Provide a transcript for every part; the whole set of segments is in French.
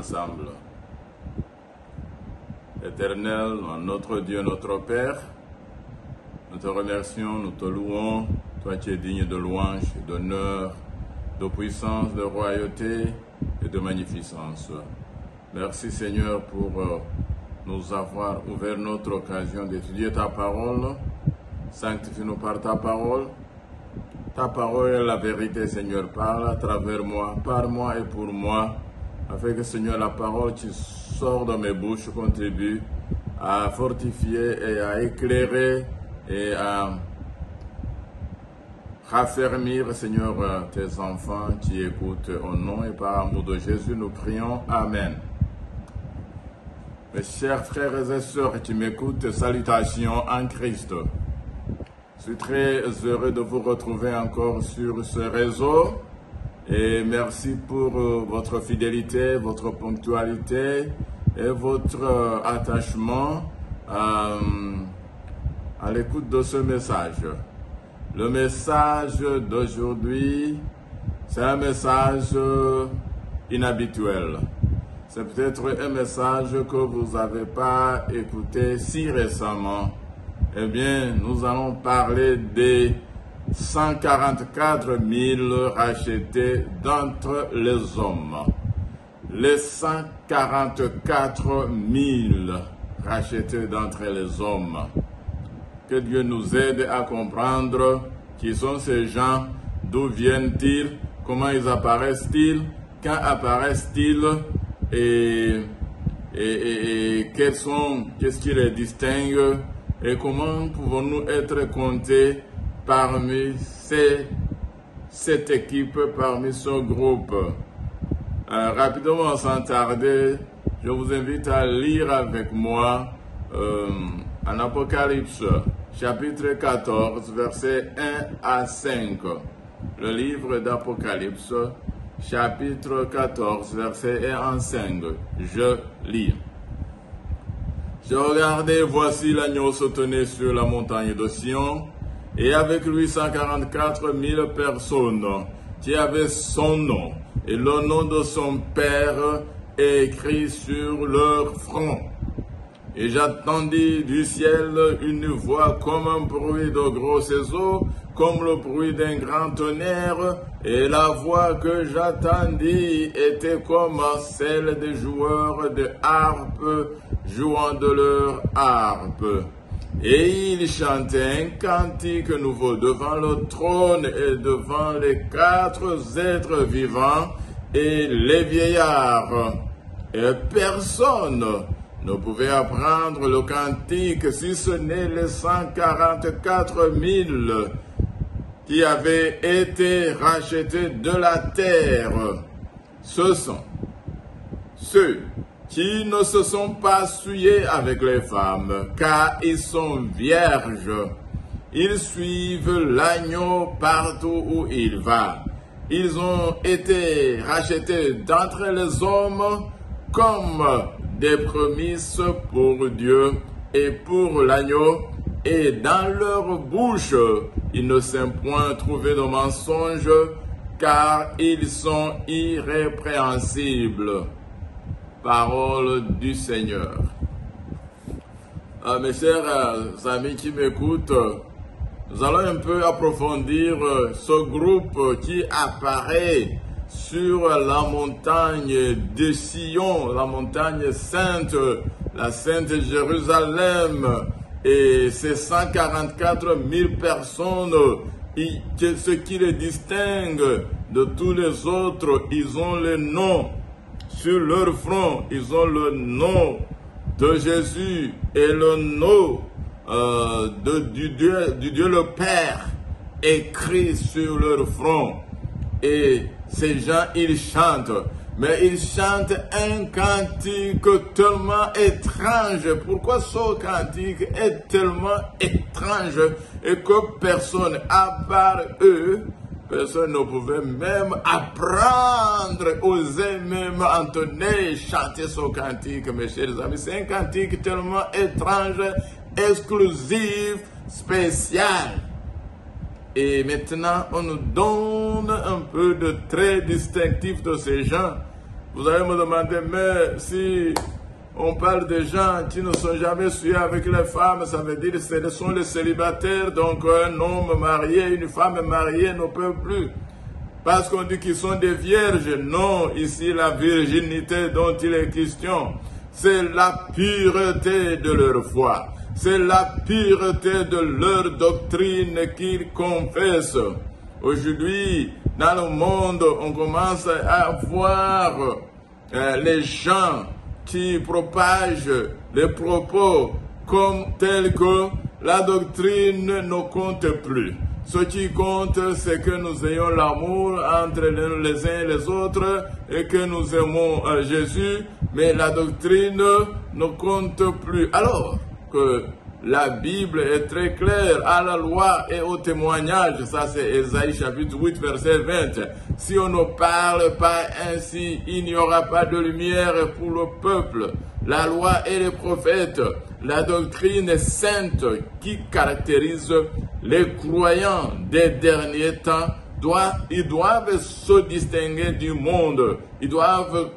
ensemble. Éternel, notre Dieu, notre Père, nous te remercions, nous te louons. Toi qui es digne de louange, d'honneur, de puissance, de royauté et de magnificence. Merci Seigneur pour nous avoir ouvert notre occasion d'étudier ta parole. Sanctifie-nous par ta parole. Ta parole est la vérité, Seigneur. Parle à travers moi, par moi et pour moi, afin que, Seigneur, la parole qui sort de mes bouches contribue à fortifier et à éclairer et à raffermir, Seigneur, tes enfants qui écoutent. Au nom et par amour de Jésus, nous prions. Amen. Mes chers frères et sœurs qui m'écoutent, salutations en Christ. Je suis très heureux de vous retrouver encore sur ce réseau et merci pour votre fidélité, votre ponctualité et votre attachement à l'écoute de ce message. Le message d'aujourd'hui, c'est un message inhabituel. C'est peut-être un message que vous n'avez pas écouté si récemment. Eh bien, nous allons parler des 144 000 rachetés d'entre les hommes. Les 144 000 rachetés d'entre les hommes. Que Dieu nous aide à comprendre qui sont ces gens, d'où viennent-ils, comment ils apparaissent-ils, quand apparaissent-ils et qu'est-ce qui les distingue et comment pouvons-nous être comptés parmi cette équipe, parmi ce groupe. Rapidement, sans tarder, je vous invite à lire avec moi en Apocalypse, chapitre 14, versets 1 à 5. Le livre d'Apocalypse, chapitre 14, verset 1 à 5. Je lis. Je regardais, voici l'agneau se tenait sur la montagne de Sion, et avec lui 144 000 personnes qui avaient son nom et le nom de son Père écrit sur leur front. Et j'entendis du ciel une voix comme un bruit de grosses eaux, comme le bruit d'un grand tonnerre, et la voix que j'entendis était comme celle des joueurs de harpe jouant de leur harpe. Et ils chantaient un cantique nouveau devant le trône et devant les 4 êtres vivants et les vieillards. Et personne ne pouvait apprendre le cantique si ce n'est les 144 000 qui avaient été rachetés de la terre. Ce sont ceux qui ne se sont pas souillés avec les femmes, car ils sont vierges. Ils suivent l'agneau partout où il va. Ils ont été rachetés d'entre les hommes comme des prémices pour Dieu et pour l'agneau, et dans leur bouche, ils ne sont point trouvés de mensonges, car ils sont irrépréhensibles. Parole du Seigneur. Mes chers amis qui m'écoutent, nous allons un peu approfondir ce groupe qui apparaît sur la montagne de Sion, la montagne sainte, la sainte Jérusalem, et ces 144 000 personnes, ce qui les distingue de tous les autres, ils ont le nom sur leur front, ils ont le nom de Jésus et le nom du Dieu le Père écrit sur leur front. Et ces gens, ils chantent, mais ils chantent un cantique tellement étrange. Pourquoi ce cantique est tellement étrange et que personne, à part eux, personne ne pouvait même apprendre, oser même entonner, chanter ce cantique, mes chers amis. C'est un cantique tellement étrange, exclusif, spécial. Et maintenant, on nous donne un peu de traits distinctifs de ces gens. Vous allez me demander, mais si on parle de gens qui ne sont jamais souillés avec les femmes, ça veut dire que ce sont les célibataires, donc un homme marié, une femme mariée ne peut plus. Parce qu'on dit qu'ils sont des vierges. Non, ici la virginité dont il est question, c'est la pureté de leur foi. C'est la pureté de leur doctrine qu'ils confessent. Aujourd'hui, dans le monde, on commence à voir les gens qui propagent les propos comme tels que la doctrine ne compte plus. Ce qui compte, c'est que nous ayons l'amour entre les uns et les autres et que nous aimons Jésus, mais la doctrine ne compte plus. Alors que la Bible est très claire à la loi et au témoignage, ça c'est Ésaïe chapitre 8 verset 20. Si on ne parle pas ainsi, il n'y aura pas de lumière pour le peuple. La loi et les prophètes, la doctrine sainte qui caractérise les croyants des derniers temps, ils doivent se distinguer du monde. Ils doivent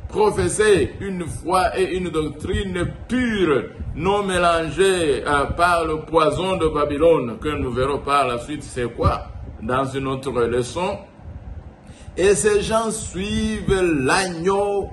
professer une foi et une doctrine pure, non mélangée par le poison de Babylone, que nous verrons par la suite c'est quoi dans une autre leçon. Et ces gens suivent l'agneau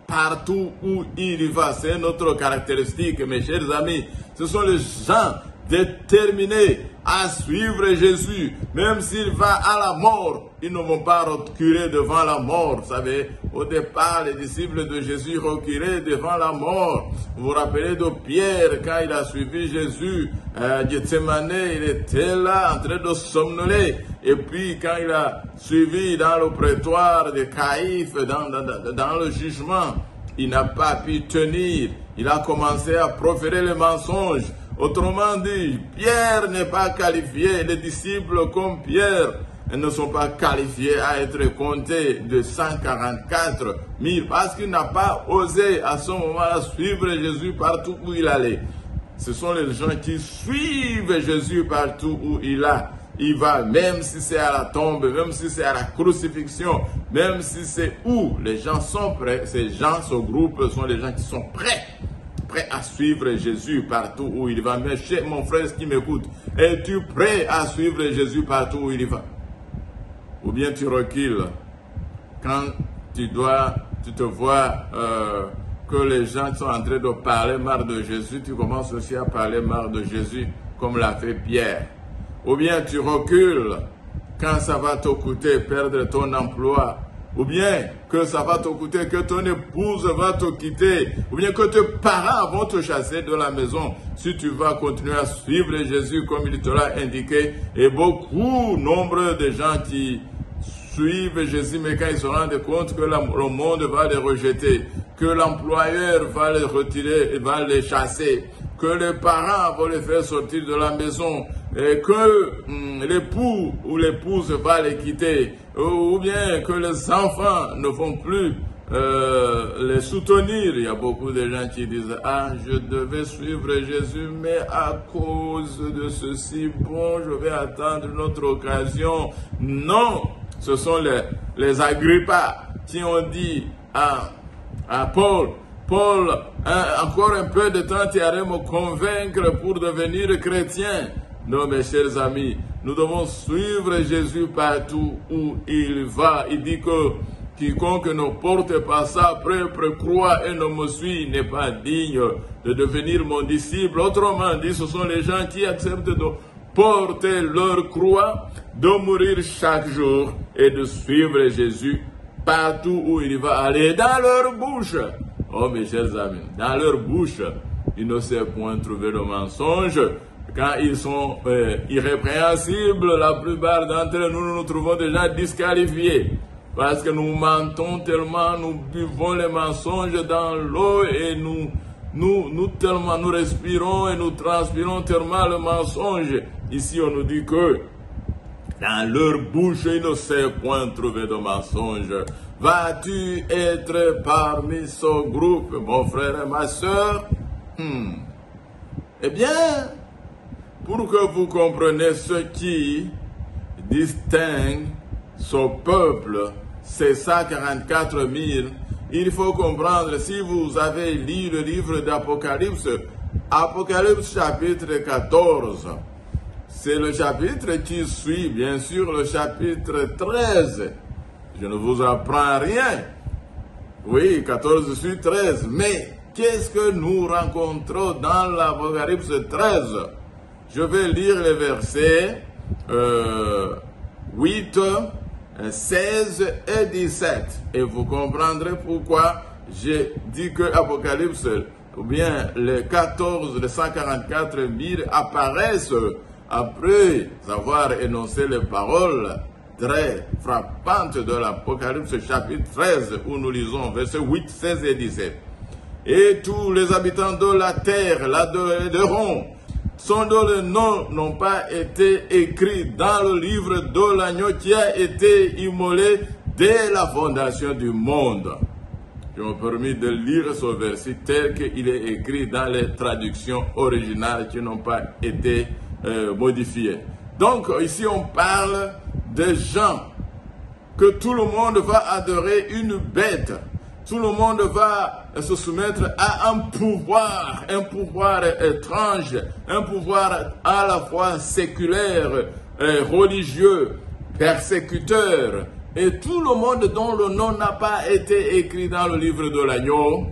partout où il va. C'est notre caractéristique, mes chers amis. Ce sont les gens déterminés à suivre Jésus. Même s'il va à la mort, ils ne vont pas reculer devant la mort. Vous savez, au départ, les disciples de Jésus reculaient devant la mort. Vous vous rappelez de Pierre, quand il a suivi Jésus à Gethsemane, il était là en train de somnoler. Et puis, quand il a suivi dans le prétoire de Caïphe, dans le jugement, il n'a pas pu tenir. Il a commencé à proférer les mensonges. Autrement dit, Pierre n'est pas qualifié. Les disciples comme Pierre ne sont pas qualifiés à être comptés de 144 000 parce qu'il n'a pas osé à ce moment-là suivre Jésus partout où il allait. Ce sont les gens qui suivent Jésus partout où il va, même si c'est à la tombe, même si c'est à la crucifixion, même si c'est où les gens sont prêts. Ces gens, ce groupe, sont les gens qui sont prêts à suivre Jésus partout où il va. Mais chez mon frère qui m'écoute, es-tu prêt à suivre Jésus partout où il va? Ou bien tu recules quand tu te vois que les gens sont en train de parler mal de Jésus, tu commences aussi à parler mal de Jésus comme l'a fait Pierre. Ou bien tu recules quand ça va te coûter perdre ton emploi. Ou bien que ça va te coûter que ton épouse va te quitter. Ou bien que tes parents vont te chasser de la maison. Si tu vas continuer à suivre Jésus comme il te l'a indiqué. Et nombre de gens qui suivent Jésus, mais quand ils se rendent compte que le monde va les rejeter, que l'employeur va les retirer et va les chasser, que les parents vont les faire sortir de la maison, et que l'époux ou l'épouse va les quitter, ou bien que les enfants ne vont plus les soutenir. Il y a beaucoup de gens qui disent « Ah, je devais suivre Jésus, mais à cause de ceci, bon, je vais attendre une autre occasion. » Non, ce sont les Agrippa qui ont dit à Paul, encore un peu de temps, tu allais me convaincre pour devenir chrétien. Non, mes chers amis, nous devons suivre Jésus partout où il va. Il dit que quiconque ne porte pas sa propre croix et ne me suit n'est pas digne de devenir mon disciple. Autrement dit, ce sont les gens qui acceptent de porter leur croix, de mourir chaque jour et de suivre Jésus partout où il va aller. Dans leur bouche, oh mes chers amis, dans leur bouche, ils ne savent point trouver le mensonge. Quand ils sont irrépréhensibles, la plupart d'entre nous nous trouvons déjà disqualifiés. Parce que nous mentons tellement, nous buvons les mensonges dans l'eau et nous respirons et nous transpirons tellement le mensonge. Ici, on nous dit que dans leur bouche, ils ne savent point trouver de mensonge. Vas-tu être parmi ce groupe, mon frère et ma soeur? Eh bien, pour que vous compreniez ce qui distingue ce peuple, ces 144 000 il faut comprendre, si vous avez lu le livre d'Apocalypse, Apocalypse chapitre 14, c'est le chapitre qui suit, bien sûr, le chapitre 13. Je ne vous apprends rien. Oui, 14 suit 13. Mais qu'est-ce que nous rencontrons dans l'Apocalypse 13? Je vais lire les versets 8, 16 et 17. Et vous comprendrez pourquoi j'ai dit que Apocalypse, ou bien les 14, les 144 000 apparaissent après avoir énoncé les paroles très frappantes de l'Apocalypse chapitre 13, où nous lisons versets 8, 16 et 17. Et tous les habitants de la terre l'adoreront, son dont les noms n'ont pas été écrits dans le livre de l'agneau qui a été immolé dès la fondation du monde. Je me permets de lire ce verset tel qu'il est écrit dans les traductions originales qui n'ont pas été modifiées. Donc ici on parle de gens que tout le monde va adorer une bête. Tout le monde va se soumettre à un pouvoir étrange, un pouvoir à la fois séculaire, religieux, persécuteur, et tout le monde dont le nom n'a pas été écrit dans le livre de l'agneau.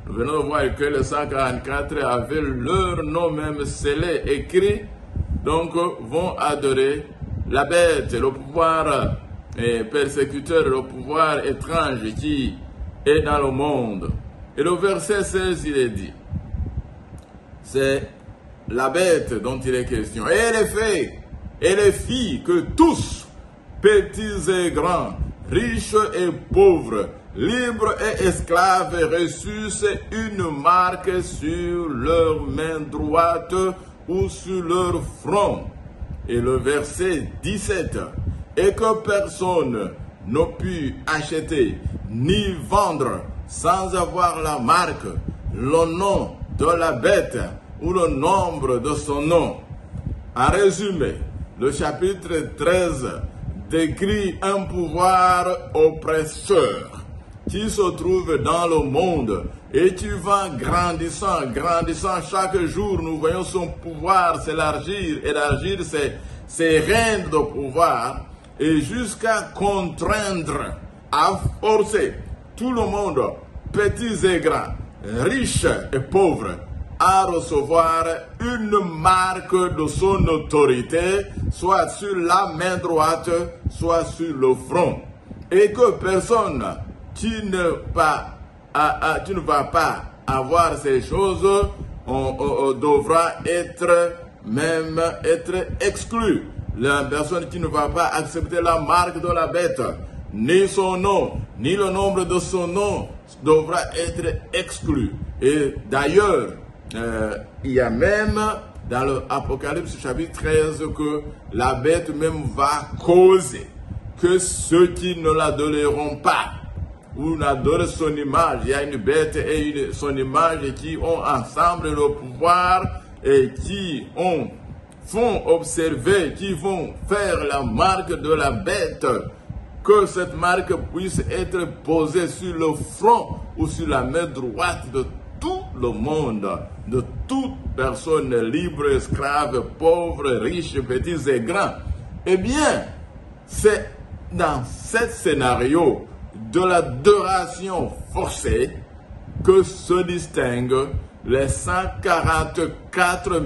Nous venons de voir que les 144 avaient leur nom même scellé, écrit, donc vont adorer la bête, le pouvoir persécuteur, le pouvoir étrange qui est dans le monde. Et le verset 16, il est dit, c'est la bête dont il est question. Et les filles que tous, petits et grands, riches et pauvres, libres et esclaves, reçussent une marque sur leur main droite ou sur leur front. Et le verset 17, et que personne n'a pu acheter ni vendre sans avoir la marque, le nom de la bête ou le nombre de son nom. En résumé, le chapitre 13 décrit un pouvoir oppresseur qui se trouve dans le monde et qui va grandissant chaque jour. Nous voyons son pouvoir s'élargir, élargir ses règnes de pouvoir, et jusqu'à contraindre, à forcer tout le monde, petits et grands, riches et pauvres, à recevoir une marque de son autorité, soit sur la main droite, soit sur le front. Et que personne qui ne va pas avoir ces choses devra être exclu. La personne qui ne va pas accepter la marque de la bête, ni son nom, ni le nombre de son nom, devra être exclu. Et d'ailleurs, il y a même dans l'Apocalypse chapitre 13 que la bête même va causer que ceux qui ne l'adoreront pas ou n'adorent son image, il y a une bête et son image qui ont ensemble le pouvoir et qui font observer, qui vont faire la marque de la bête, que cette marque puisse être posée sur le front ou sur la main droite de tout le monde, de toute personne libre, esclave, pauvre, riche, petits et grands. Eh bien, c'est dans ce scénario de l'adoration forcée que se distinguent les 144 000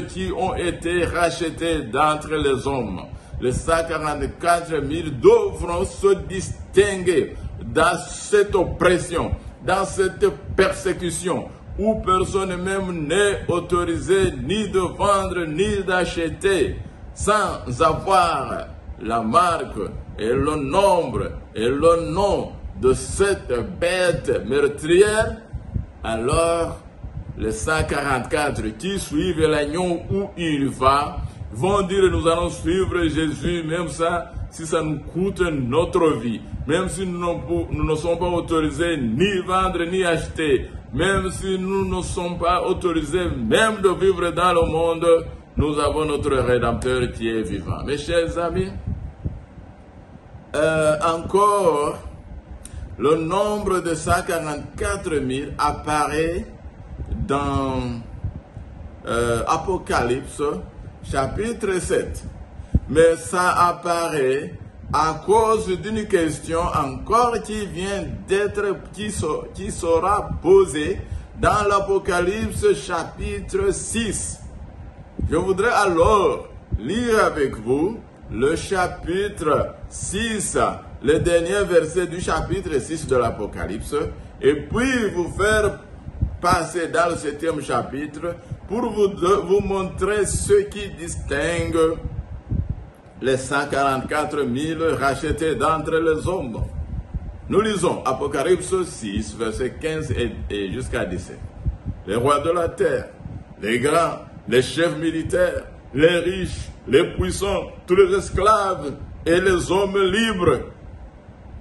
qui ont été rachetés d'entre les hommes. Les 144 000 devront se distinguer dans cette oppression, dans cette persécution, où personne même n'est autorisé ni de vendre ni d'acheter sans avoir la marque et le nombre et le nom de cette bête meurtrière. Alors les 144 qui suivent l'agneau où il va vont dire: nous allons suivre Jésus, même ça, si ça nous coûte notre vie, même si nous ne sommes pas autorisés ni vendre ni acheter, même si nous ne sommes pas autorisés même de vivre dans le monde, nous avons notre Rédempteur qui est vivant. Mes chers amis, encore, le nombre de 144 000 apparaît dans Apocalypse chapitre 7. Mais ça apparaît à cause d'une question encore qui vient d'être, qui sera posée dans l'Apocalypse chapitre 6. Je voudrais alors lire avec vous le chapitre 6, le dernier verset du chapitre 6 de l'Apocalypse, et puis vous faire passer dans le 7e chapitre pour vous montrer ce qui distingue les 144 000 rachetés d'entre les hommes. Nous lisons Apocalypse 6, versets 15 et jusqu'à 17. Les rois de la terre, les grands, les chefs militaires, les riches, les puissants, tous les esclaves et les hommes libres,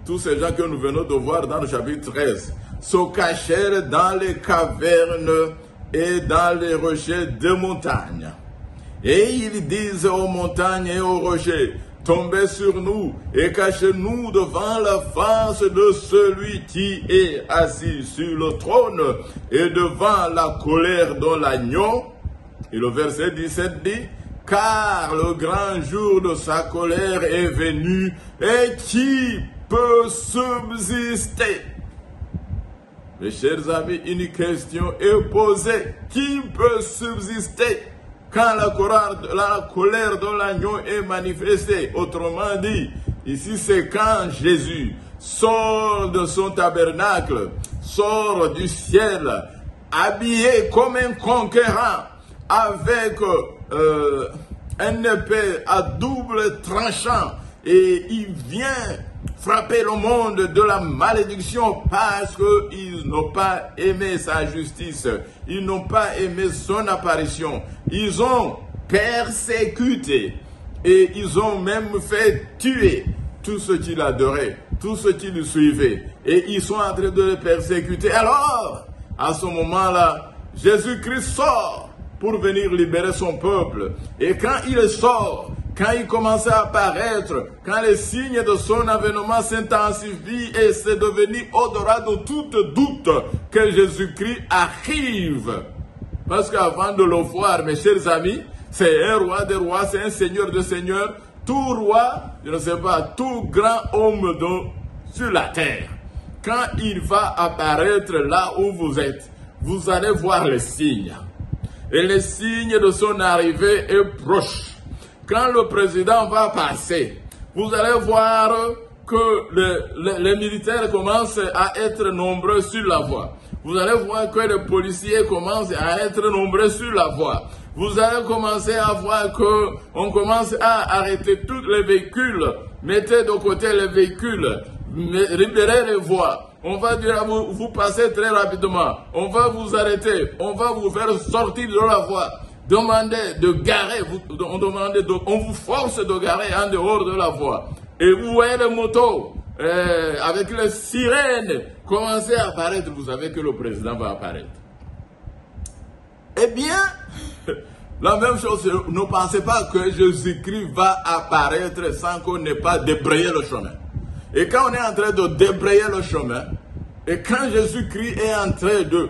tous ces gens que nous venons de voir dans le chapitre 13, se cachèrent dans les cavernes et dans les rochers de montagne. Et ils disent aux montagnes et aux rochers, tombez sur nous et cachez-nous devant la face de celui qui est assis sur le trône et devant la colère de l'agneau. Et le verset 17 dit, car le grand jour de sa colère est venu, et qui peut subsister? Mes chers amis, une question est posée. Qui peut subsister quand la colère de l'agneau est manifestée? Autrement dit, ici c'est quand Jésus sort de son tabernacle, sort du ciel, habillé comme un conquérant, avec un épée à double tranchant, et il vient frapper le monde de la malédiction parce qu'ils n'ont pas aimé sa justice, ils n'ont pas aimé son apparition, ils ont persécuté et ils ont même fait tuer tous ceux qui l'adoraient, tous ceux qui le suivaient, et ils sont en train de le persécuter. Alors, à ce moment-là, Jésus-Christ sort pour venir libérer son peuple. Et quand il sort, quand il commence à apparaître, quand les signes de son avènement s'intensifient et c'est devenu au-delà de tout doute que Jésus-Christ arrive. Parce qu'avant de le voir, mes chers amis, c'est un roi des rois, c'est un seigneur de seigneurs, tout roi, je ne sais pas, tout grand homme sur la terre. Quand il va apparaître là où vous êtes, vous allez voir les signes. Et le signe de son arrivée est proche. Quand le président va passer, vous allez voir que les militaires commencent à être nombreux sur la voie. Vous allez voir que les policiers commencent à être nombreux sur la voie. Vous allez commencer à voir qu'on commence à arrêter tous les véhicules. Mettez de côté les véhicules, libérez les voies. On va dire à vous, vous passez très rapidement. On va vous arrêter. On va vous faire sortir de la voie. Demandez de garer. On vous force de garer en dehors de la voie. Et vous voyez les motos avec les sirènes commencer à apparaître. Vous savez que le président va apparaître. Eh bien, la même chose, ne pensez pas que Jésus-Christ va apparaître sans qu'on n'ait pas débrayé le chemin. Et quand on est en train de débrayer le chemin, et quand Jésus-Christ est en train de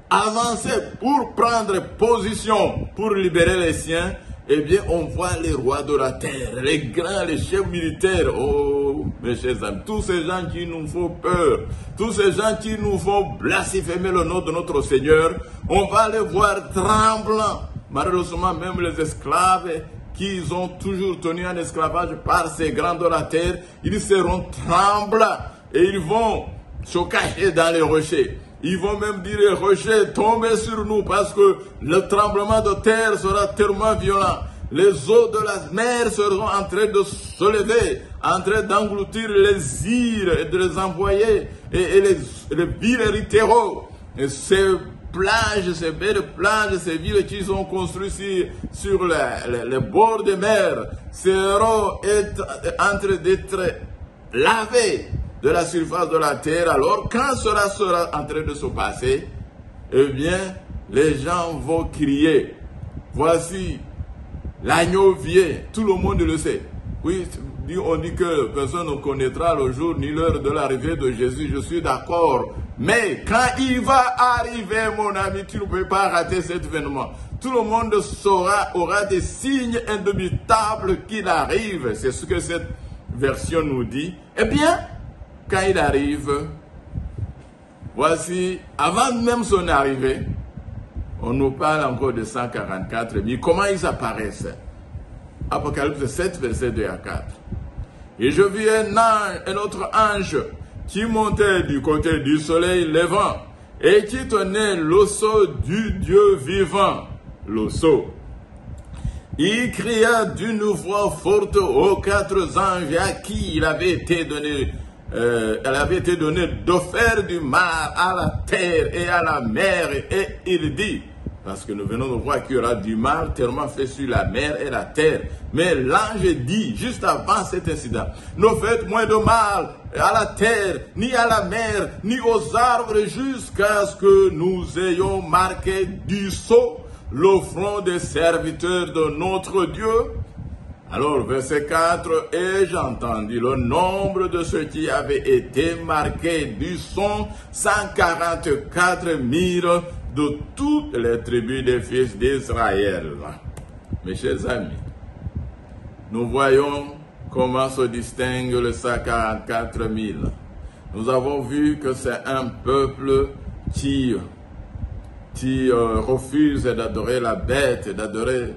avancer pour prendre position, pour libérer les siens, eh bien, on voit les rois de la terre, les grands, les chefs militaires, oh, mes chers amis, tous ces gens qui nous font peur, tous ces gens qui nous font blasphémer le nom de notre Seigneur, on va les voir tremblants. Malheureusement, même les esclaves, qu'ils ont toujours tenu en esclavage par ces grands de la terre, ils seront tremblants et ils vont se cacher dans les rochers. Ils vont même dire, les rochers, tombez sur nous parce que le tremblement de terre sera tellement violent. Les eaux de la mer seront en train de se lever, en train d'engloutir les îles et de les envoyer, et les villes littoraux. Et ces plages, ces belles plages, ces villes qui sont construites sur les bords de mer seront en train d'être lavées de la surface de la terre. Alors, quand cela sera en train de se passer, eh bien, les gens vont crier, voici, l'agneau vient, tout le monde le sait. Oui, on dit que personne ne connaîtra le jour ni l'heure de l'arrivée de Jésus. Je suis d'accord. Mais quand il va arriver, mon ami, tu ne peux pas rater cet événement. Tout le monde aura des signes indubitables qu'il arrive. C'est ce que cette version nous dit. Eh bien, quand il arrive, voici, avant même son arrivée, on nous parle encore de 144 000. Comment ils apparaissent? Apocalypse 7, verset 2 à 4. Et je vis un autre ange qui montait du côté du soleil levant et qui tenait l'osseau du Dieu vivant. L'osseau. Il cria d'une voix forte aux 4 anges à qui il avait été donné de faire du mal à la terre et à la mer. Et il dit, parce que nous venons de voir qu'il y aura du mal tellement fait sur la mer et la terre. Mais l'ange dit, juste avant cet incident, ne faites moins de mal à la terre, ni à la mer, ni aux arbres, jusqu'à ce que nous ayons marqué du sceau le front des serviteurs de notre Dieu. Alors, verset 4, et j'entendis le nombre de ceux qui avaient été marqués du sceau, 144 000 de toutes les tribus des fils d'Israël. Mes chers amis, nous voyons comment se distingue le 144 000. Nous avons vu que c'est un peuple qui refuse d'adorer la bête, d'adorer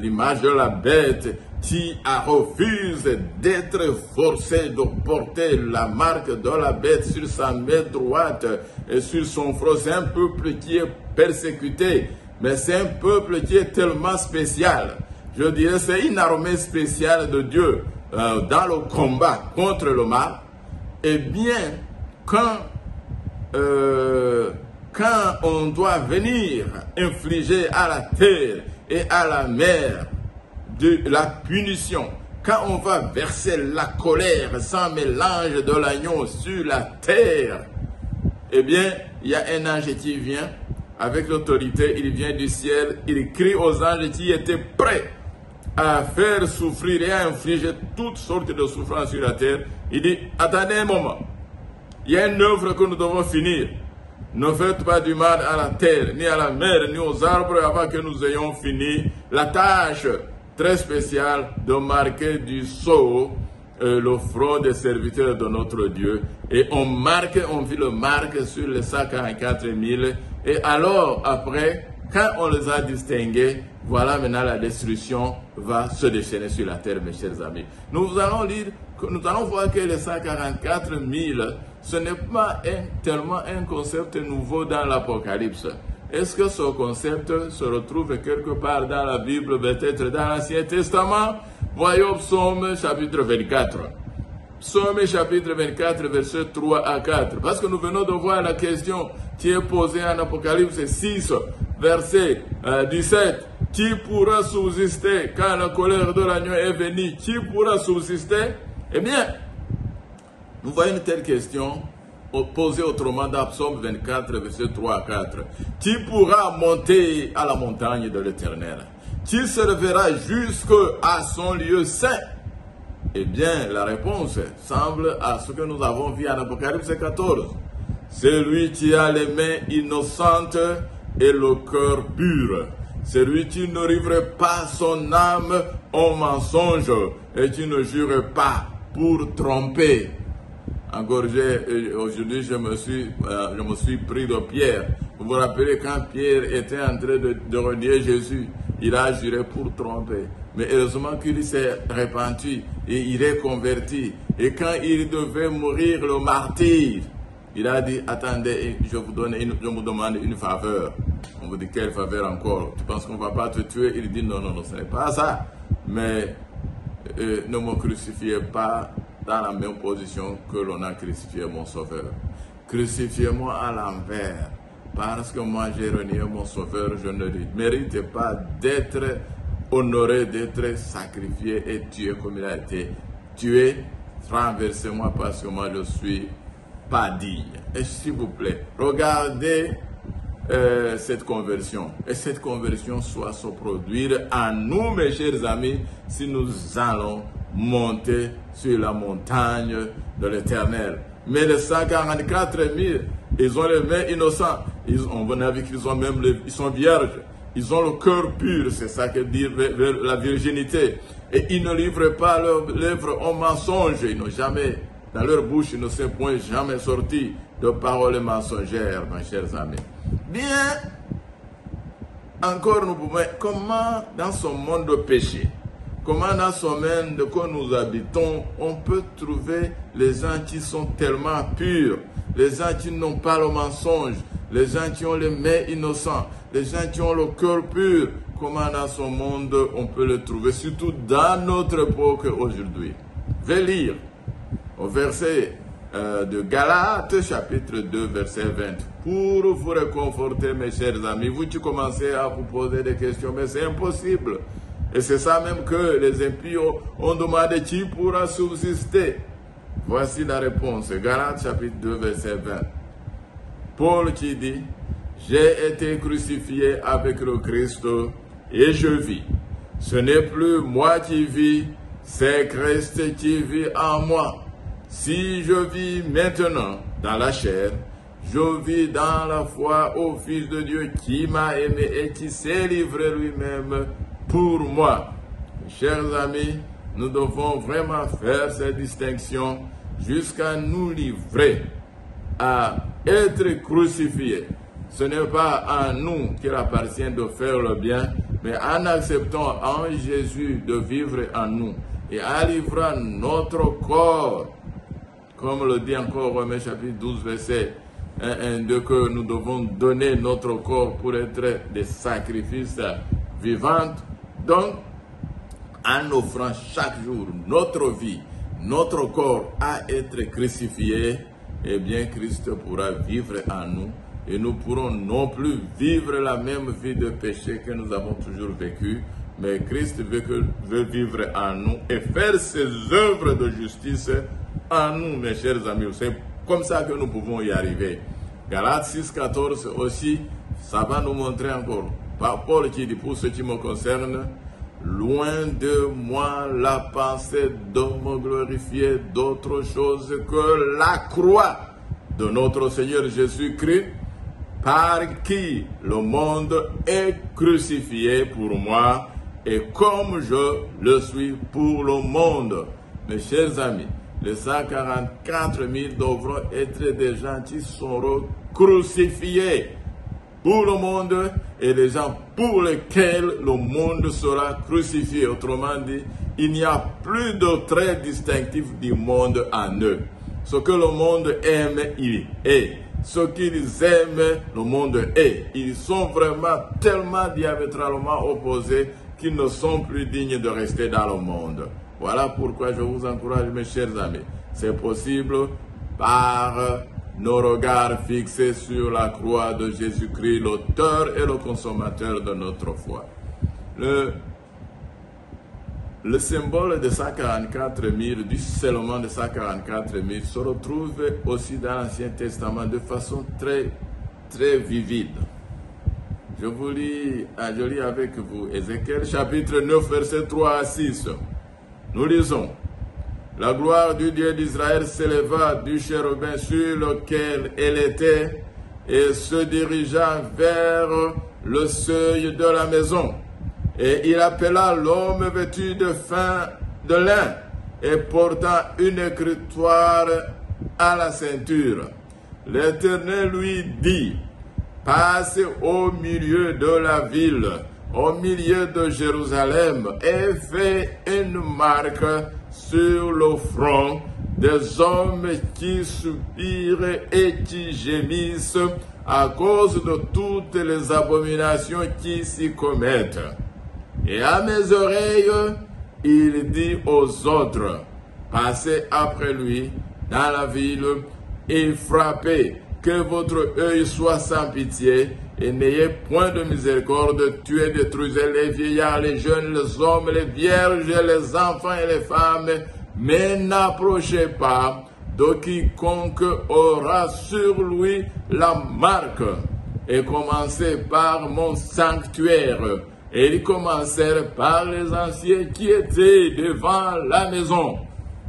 l'image de la bête, qui refuse d'être forcé de porter la marque de la bête sur sa main droite et sur son front. C'est un peuple qui est persécuté, mais c'est un peuple qui est tellement spécial. Je dirais c'est une armée spéciale de Dieu dans le combat contre le mal. Eh bien, quand on doit venir infliger à la terre et à la mer de la punition, quand on va verser la colère sans mélange de l'agneau sur la terre, eh bien, il y a un ange qui vient avec l'autorité, il vient du ciel, il crie aux anges qui étaient prêts à faire souffrir et à infliger toutes sortes de souffrances sur la terre. Il dit, attendez un moment, il y a une œuvre que nous devons finir. Ne faites pas du mal à la terre, ni à la mer, ni aux arbres avant que nous ayons fini la tâche très spéciale de marquer du sceau le front des serviteurs de notre Dieu. Et on vit le marque sur les 144 000. Et alors, après, quand on les a distingués, voilà maintenant la destruction va se déchaîner sur la terre, mes chers amis. Nous allons voir que les 144 000, ce n'est pas tellement un concept nouveau dans l'Apocalypse. Est-ce que ce concept se retrouve quelque part dans la Bible, peut-être dans l'Ancien Testament? Voyons Psaume chapitre 24. Psaume chapitre 24, versets 3 à 4. Parce que nous venons de voir la question qui est posée en Apocalypse 6, verset 17. Qui pourra subsister quand la colère de l'agneau est venue? Qui pourra subsister? Eh bien, nous voyons une telle question posée autrement dans Psaume 24, verset 3 à 4. Qui pourra monter à la montagne de l'Éternel? Qui se lèvera jusqu'à son lieu saint? Eh bien, la réponse semble à ce que nous avons vu en Apocalypse 14. C'est lui qui a les mains innocentes et le cœur pur. C'est lui qui ne livre pas son âme au mensonge et qui ne jure pas pour tromper. Encore aujourd'hui, je me suis pris de Pierre. Vous vous rappelez quand Pierre était en train de renier Jésus, il a juré pour tromper. Mais heureusement qu'il s'est repenti et il est converti. Et quand il devait mourir le martyr, il a dit, attendez, je vous demande une faveur. On vous dit, quelle faveur encore? Tu penses qu'on ne va pas te tuer? Il dit, non, ce n'est pas ça. Mais ne me crucifiez pas dans la même position que l'on a crucifié mon sauveur. Crucifiez-moi à l'envers. Parce que moi j'ai renié mon sauveur, je ne mérite pas d'être honoré, d'être sacrifié et tué comme il a été tué. Renversez-moi parce que moi je suis pas digne. Et s'il vous plaît, regardez cette conversion. Et cette conversion soit se produire en nous, mes chers amis, si nous allons monter sur la montagne de l'Éternel. Mais les 144 000, ils ont les mains innocentes. On a vu qu'ils ont même ils sont vierges. Ils ont le cœur pur, c'est ça que dit la virginité. Et ils ne livrent pas leurs lèvres au mensonge. Ils n'ont jamais, dans leur bouche, ils ne sont point jamais sortis de paroles mensongères, mes chers amis. Bien, encore nous pouvons, comment dans ce monde de péché, comment dans ce monde que nous habitons, on peut trouver les gens qui sont tellement purs, les gens qui n'ont pas le mensonge, les gens qui ont les mains innocents, les gens qui ont le cœur pur, comment dans ce monde on peut le trouver, surtout dans notre époque aujourd'hui. Je vais lire au verset de Galates, chapitre 2, verset 20. Pour vous réconforter, mes chers amis, vous qui commencez à vous poser des questions, mais c'est impossible. Et c'est ça même que les impies ont demandé qui pourra subsister. Voici la réponse. Galates, chapitre 2, verset 20. Paul qui dit, j'ai été crucifié avec le Christ et je vis. Ce n'est plus moi qui vis, c'est Christ qui vit en moi. Si je vis maintenant dans la chair, je vis dans la foi au Fils de Dieu qui m'a aimé et qui s'est livré lui-même pour moi. Chers amis, nous devons vraiment faire cette distinction jusqu'à nous livrer à être crucifiés. Ce n'est pas à nous qu'il appartient de faire le bien, mais en acceptant en Jésus de vivre en nous et en livrant notre corps, comme le dit encore Romains chapitre 12, verset 1, 2, que nous devons donner notre corps pour être des sacrifices vivants. Donc, en offrant chaque jour notre vie, notre corps à être crucifié, eh bien Christ pourra vivre en nous et nous pourrons non plus vivre la même vie de péché que nous avons toujours vécu, mais Christ veut vivre en nous et faire ses œuvres de justice en nous, mes chers amis. C'est comme ça que nous pouvons y arriver. Galates 6, 14 aussi, ça va nous montrer encore. Paul qui dit, pour ce qui me concerne, loin de moi la pensée de me glorifier d'autre chose que la croix de notre Seigneur Jésus-Christ, par qui le monde est crucifié pour moi, et comme je le suis pour le monde. Mes chers amis, les 144 000 devront être des gens qui seront crucifiés pour le monde et les gens pour lesquels le monde sera crucifié. Autrement dit, il n'y a plus de traits distinctifs du monde en eux. Ce que le monde aime, il est. Ce qu'ils aiment, le monde est. Ils sont vraiment tellement diamétralement opposés qu'ils ne sont plus dignes de rester dans le monde. Voilà pourquoi je vous encourage, mes chers amis. C'est possible par nos regards fixés sur la croix de Jésus-Christ, l'auteur et le consommateur de notre foi. Le symbole de 144 000, du scellement de 144 000, se retrouve aussi dans l'Ancien Testament de façon très, très vivide. Je lis avec vous Ézéchiel chapitre 9, verset 3 à 6. Nous lisons. La gloire du Dieu d'Israël s'éleva du chérubin sur lequel elle était et se dirigea vers le seuil de la maison. Et il appela l'homme vêtu de lin et portant une écritoire à la ceinture. L'Éternel lui dit, passe au milieu de la ville, au milieu de Jérusalem, et fais une marque sur le front des hommes qui soupirent et qui gémissent à cause de toutes les abominations qui s'y commettent. Et à mes oreilles, il dit aux autres, passez après lui dans la ville et frappez, que votre œil soit sans pitié, et n'ayez point de miséricorde, tuez, détruisez les vieillards, les jeunes, les hommes, les vierges, les enfants et les femmes, mais n'approchez pas de quiconque aura sur lui la marque, et commencez par mon sanctuaire. Et ils commencèrent par les anciens qui étaient devant la maison.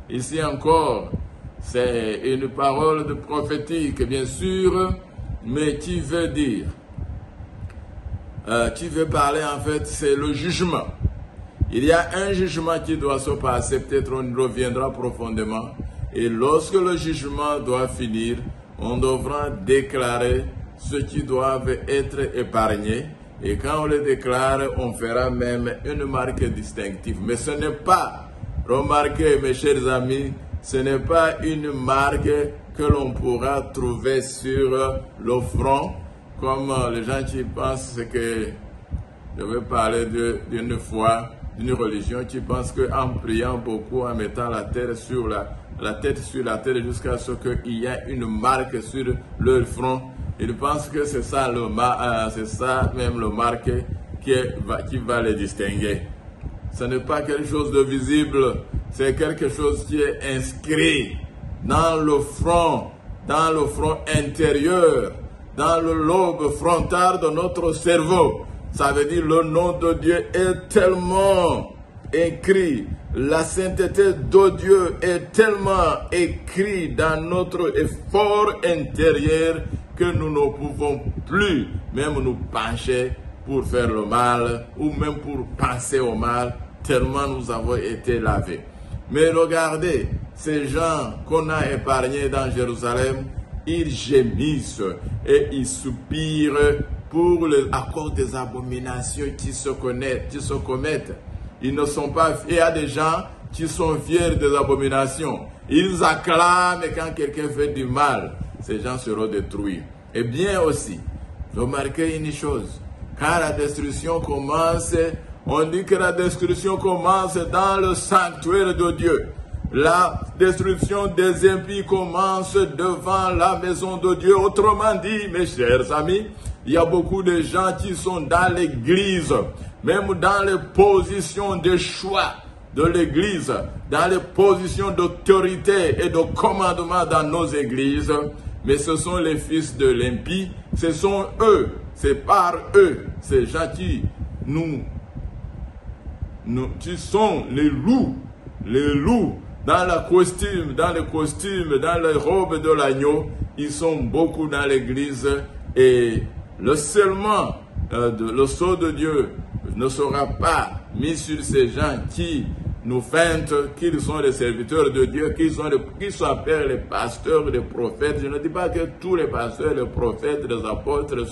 Ici encore, c'est une parole de prophétique, bien sûr, mais qui veut dire, qui veut parler en fait, c'est le jugement. Il y a un jugement qui doit se passer, peut-être on y reviendra profondément. Et lorsque le jugement doit finir, on devra déclarer ceux qui doivent être épargnés. Et quand on les déclare, on fera même une marque distinctive. Mais ce n'est pas, remarquez mes chers amis, ce n'est pas une marque que l'on pourra trouver sur le front, comme les gens qui pensent que, je vais parler d'une foi, d'une religion qui pense qu'en priant beaucoup, en mettant la tête sur la tête jusqu'à ce qu'il y ait une marque sur leur front, ils pensent que c'est ça, c'est ça même le marque qui va les distinguer. Ce n'est pas quelque chose de visible, c'est quelque chose qui est inscrit dans le front intérieur, dans le lobe frontal de notre cerveau. Ça veut dire le nom de Dieu est tellement écrit, la sainteté de Dieu est tellement écrite dans notre effort intérieur que nous ne pouvons plus même nous pencher pour faire le mal ou même pour penser au mal, tellement nous avons été lavés. Mais regardez, ces gens qu'on a épargnés dans Jérusalem, ils gémissent et ils soupirent à cause des abominations qui se commettent. Ils ne sont pas fiers. Il y a des gens qui sont fiers des abominations. Ils acclament quand quelqu'un fait du mal. Ces gens seront détruits. Et bien aussi, remarquez une chose. Quand la destruction commence, on dit que la destruction commence dans le sanctuaire de Dieu. La destruction des impies commence devant la maison de Dieu. Autrement dit, mes chers amis, il y a beaucoup de gens qui sont dans l'église, même dans les positions de choix de l'église, dans les positions d'autorité et de commandement dans nos églises, mais ce sont les fils de l'impie, ce sont eux, c'est par eux, ces gens qui qui sont les loups dans les costumes, dans les robes de l'agneau, ils sont beaucoup dans l'église et le scellement, le sceau de Dieu ne sera pas mis sur ces gens qui nous feintent qu'ils sont les serviteurs de Dieu, qu'ils s'appellent les pasteurs, les prophètes. Je ne dis pas que tous les pasteurs, les prophètes, les apôtres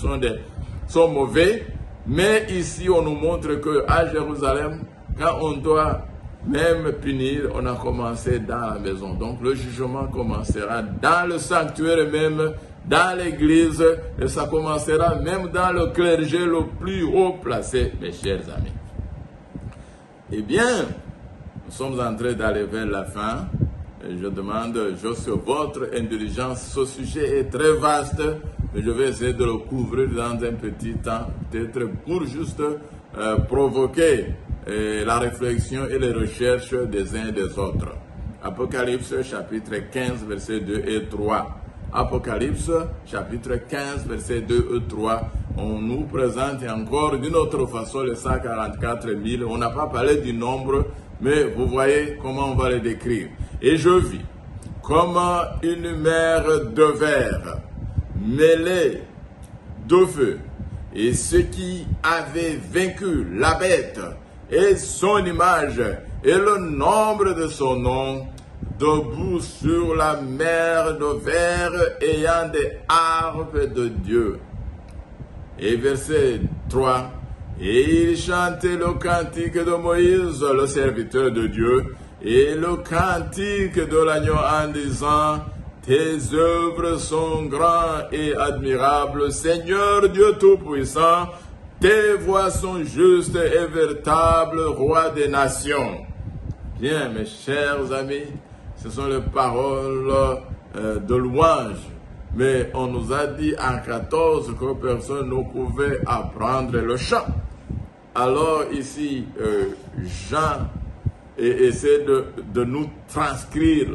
sont mauvais, mais ici on nous montre qu'à Jérusalem, quand on doit même punir, on a commencé dans la maison. Donc le jugement commencera dans le sanctuaire même, dans l'église, et ça commencera même dans le clergé le plus haut placé, mes chers amis. Eh bien, nous sommes en train d'aller vers la fin. Et je demande, sur votre indulgence, ce sujet est très vaste, mais je vais essayer de le couvrir dans un petit temps, peut-être pour juste provoquer la réflexion et les recherches des uns et des autres. Apocalypse chapitre 15, versets 2 et 3. Apocalypse chapitre 15, versets 2 et 3. On nous présente encore d'une autre façon les 144 000. On n'a pas parlé du nombre, mais vous voyez comment on va les décrire. Et je vis comme une mer de verre mêlée de feu. Et ceux qui avaient vaincu la bête et son image et le nombre de son nom, debout sur la mer de verre ayant des harpes de Dieu. Et verset 3, et il chantait le cantique de Moïse, le serviteur de Dieu, et le cantique de l'agneau en disant, tes œuvres sont grandes et admirables, Seigneur Dieu Tout-Puissant, tes voies sont justes et véritables, Roi des nations. Bien, mes chers amis, ce sont les paroles de louange. Mais on nous a dit en 14 que personne ne pouvait apprendre le chant. Alors ici, Jean essaie de nous transcrire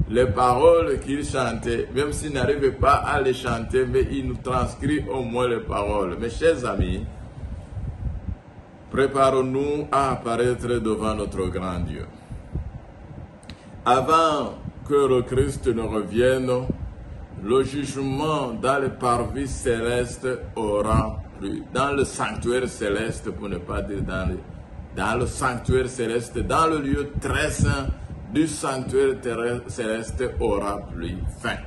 les paroles qu'il chantait, même s'il n'arrivait pas à les chanter, mais il nous transcrit au moins les paroles. Mes chers amis, Préparons-nous à apparaître devant notre grand Dieu. Avant que le Christ ne revienne, le jugement dans le parvis céleste aura lieu. Dans le sanctuaire céleste, pour ne pas dire dans le sanctuaire céleste, dans le lieu très saint du sanctuaire céleste aura pris fin.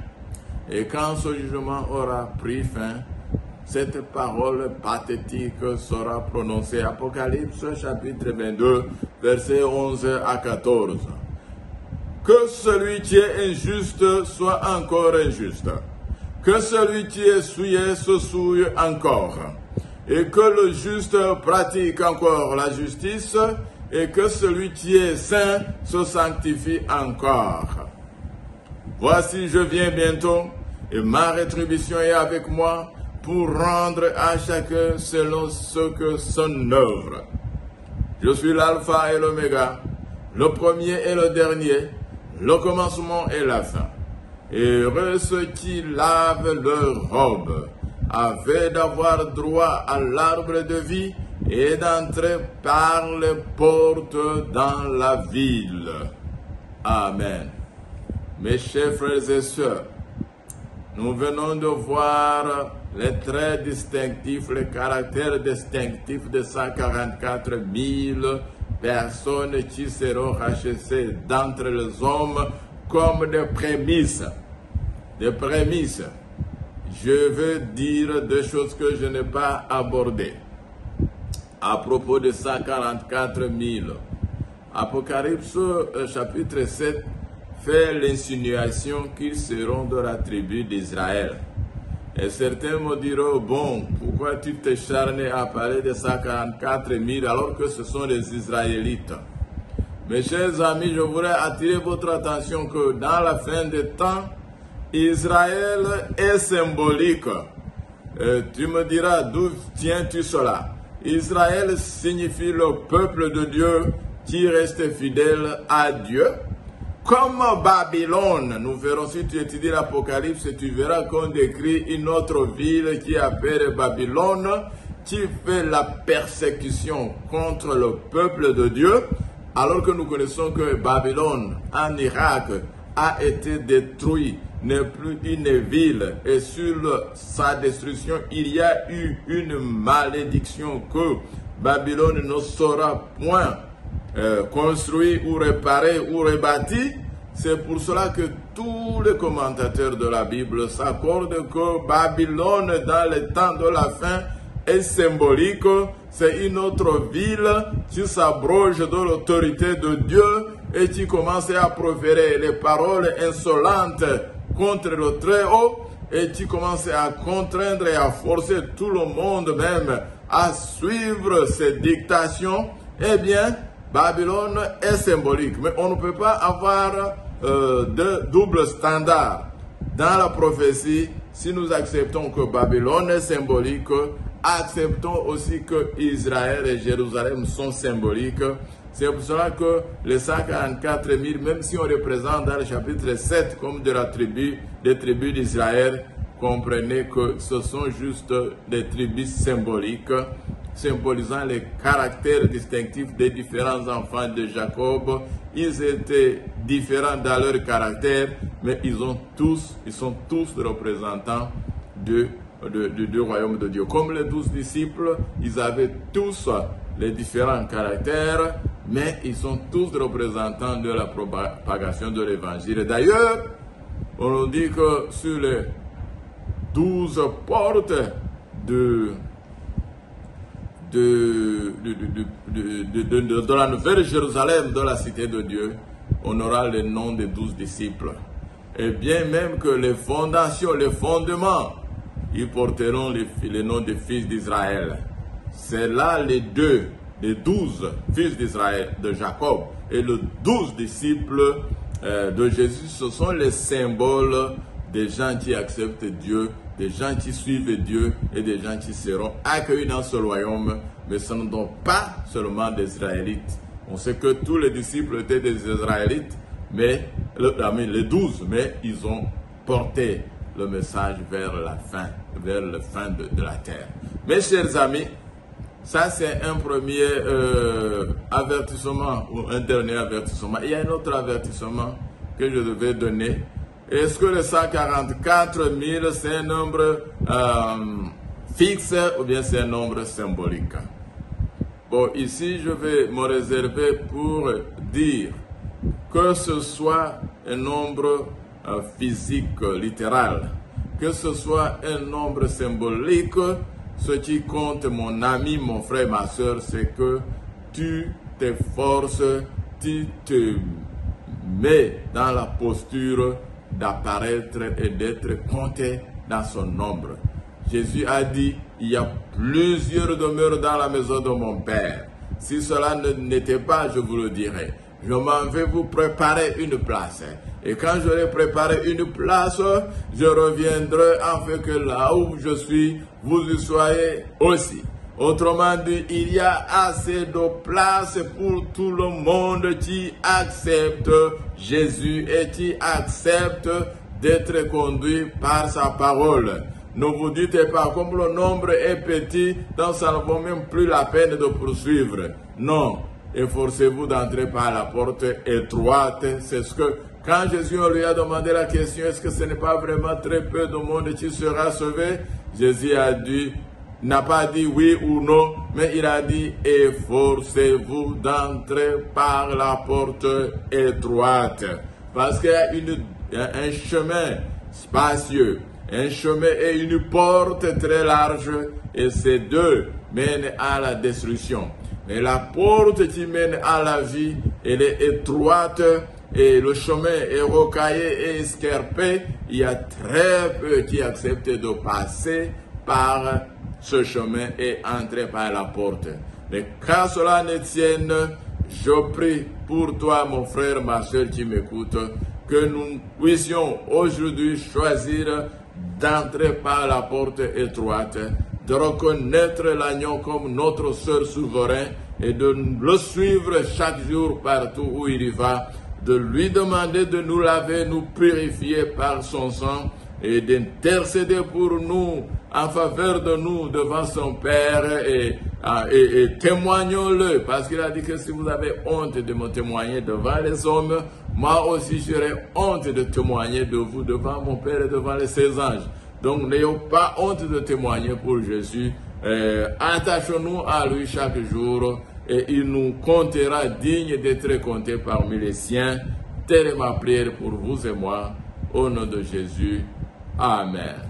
Et quand ce jugement aura pris fin, cette parole pathétique sera prononcée. Apocalypse chapitre 22, versets 11 à 14. Que celui qui est injuste soit encore injuste. Que celui qui est souillé se souille encore. Et que le juste pratique encore la justice. Et que celui qui est saint se sanctifie encore. Voici, je viens bientôt, et ma rétribution est avec moi, pour rendre à chacun selon ce que son œuvre. Je suis l'alpha et l'oméga, le premier et le dernier, le commencement et la fin. Heureux ceux qui lavent leurs robes, afin d'avoir droit à l'arbre de vie et d'entrer par les portes dans la ville. Amen. Mes chers frères et sœurs, nous venons de voir les traits distinctifs, les caractères distinctifs de 144 000 personnes qui seront rachetées d'entre les hommes comme des prémices. Des prémices. Je veux dire deux choses que je n'ai pas abordées. À propos de 144 000, Apocalypse chapitre 7 fait l'insinuation qu'ils seront de la tribu d'Israël. Et certains me diront, bon, pourquoi tu t'acharnes à parler de 144 000 alors que ce sont les Israélites? Mes chers amis, je voudrais attirer votre attention que dans la fin des temps, Israël est symbolique. Tu me diras, d'où tiens-tu cela? Israël signifie le peuple de Dieu qui reste fidèle à Dieu. Comme Babylone, nous verrons si tu étudies l'Apocalypse, tu verras qu'on décrit une autre ville qui est appelée Babylone, qui fait la persécution contre le peuple de Dieu, alors que nous connaissons que Babylone, en Irak, a été détruite, n'est plus une ville, et sur sa destruction, il y a eu une malédiction que Babylone ne sera point construit ou réparé ou rebâti. C'est pour cela que tous les commentateurs de la Bible s'accordent que Babylone dans le temps de la fin est symbolique. C'est une autre ville qui s'abroge de l'autorité de Dieu et qui commence à proférer les paroles insolentes contre le Très-Haut et qui commence à contraindre et à forcer tout le monde même à suivre ses dictations. Eh bien, Babylone est symbolique, mais on ne peut pas avoir de double standard dans la prophétie. Si nous acceptons que Babylone est symbolique, acceptons aussi que Israël et Jérusalem sont symboliques. C'est pour cela que les 144 000, même si on les présente dans le chapitre 7 comme de la tribu, des tribus d'Israël, comprenez que ce sont juste des tribus symboliques, symbolisant les caractères distinctifs des différents enfants de Jacob. Ils étaient différents dans leur caractère, mais ils sont tous représentants du royaume de Dieu. Comme les 12 disciples, ils avaient tous les différents caractères, mais ils sont tous représentants de la propagation de l'évangile. D'ailleurs, on nous dit que sur les 12 portes de la nouvelle Jérusalem, de la cité de Dieu, on aura le nom des 12 disciples. Et bien même que les fondations, les fondements, ils porteront les noms des fils d'Israël. C'est là les 12 fils d'Israël, de Jacob, et les 12 disciples de Jésus. Ce sont les symboles des gens qui acceptent Dieu, des gens qui suivent Dieu et des gens qui seront accueillis dans ce royaume. Mais ce ne sont pas seulement des Israélites. On sait que tous les disciples étaient des Israélites, mais les 12, mais ils ont porté le message vers la fin de la terre. Mes chers amis, Ça, c'est un premier avertissement ou un dernier avertissement. Il y a un autre avertissement que je devais donner. Est-ce que le 144 000, c'est un nombre fixe ou bien c'est un nombre symbolique? Bon, ici, je vais me réserver pour dire que ce soit un nombre physique, littéral, que ce soit un nombre symbolique, ce qui compte, mon ami, mon frère, ma soeur, c'est que tu t'efforces, tu te mets dans la posture d'apparaître et d'être compté dans son nombre. Jésus a dit, il y a plusieurs demeures dans la maison de mon Père. Si cela n'était pas, je vous le dirais. Je m'en vais vous préparer une place. Et quand j'aurai préparé une place, je reviendrai afin que là où je suis, vous y soyez aussi. Autrement dit, il y a assez de place pour tout le monde qui accepte Jésus et qui accepte d'être conduit par sa parole. Ne vous dites pas, comme le nombre est petit, donc ça ne vaut même plus la peine de poursuivre. Non, efforcez-vous d'entrer par la porte étroite. C'est ce que, quand Jésus lui a demandé la question, est-ce que ce n'est pas vraiment très peu de monde qui sera sauvé? Jésus a dit, n'a pas dit oui ou non, mais il a dit, efforcez-vous d'entrer par la porte étroite. Parce qu'il y a un chemin spacieux, un chemin et une porte très large, et ces deux mènent à la destruction. Mais la porte qui mène à la vie, elle est étroite, et le chemin est rocaillé et escarpé. Il y a très peu qui acceptent de passer par ce chemin et entrer par la porte. Mais quand cela ne tienne, je prie pour toi, mon frère, ma soeur qui m'écoute, que nous puissions aujourd'hui choisir d'entrer par la porte étroite, de reconnaître l'agneau comme notre seul souverain et de le suivre chaque jour partout où il y va, de lui demander de nous laver, nous purifier par son sang et d'intercéder pour nous, en faveur de nous devant son Père et témoignons-le, parce qu'il a dit que si vous avez honte de me témoigner devant les hommes, moi aussi j'aurai honte de témoigner de vous devant mon Père et devant ses anges. Donc n'ayons pas honte de témoigner pour Jésus, attachons-nous à lui chaque jour et il nous comptera digne d'être compté parmi les siens. Telle est ma prière pour vous et moi, au nom de Jésus. Amen.